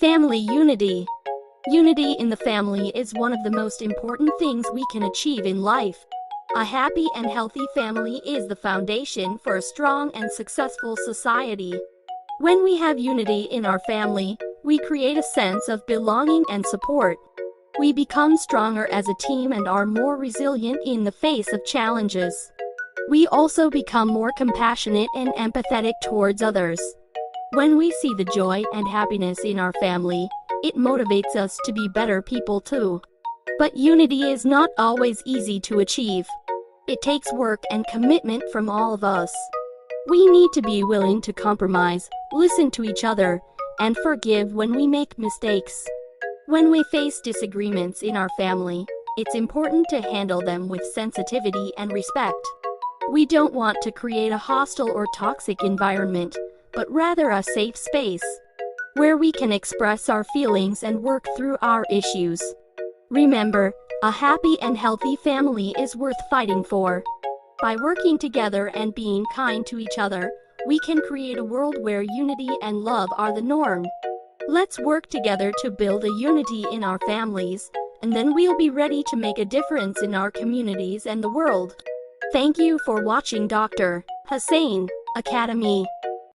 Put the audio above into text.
Family unity. Unity in the family is one of the most important things we can achieve in life. A happy and healthy family is the foundation for a strong and successful society. When we have unity in our family, we create a sense of belonging and support. We become stronger as a team and are more resilient in the face of challenges. We also become more compassionate and empathetic towards others. When we see the joy and happiness in our family, it motivates us to be better people too. But unity is not always easy to achieve. It takes work and commitment from all of us. We need to be willing to compromise, listen to each other, and forgive when we make mistakes. When we face disagreements in our family, it's important to handle them with sensitivity and respect. We don't want to create a hostile or toxic environment, but rather a safe space where we can express our feelings and work through our issues. Remember, a happy and healthy family is worth fighting for. By working together and being kind to each other, we can create a world where unity and love are the norm. Let's work together to build a unity in our families, and then we'll be ready to make a difference in our communities and the world. Thank you for watching Dr. Hussain Academy.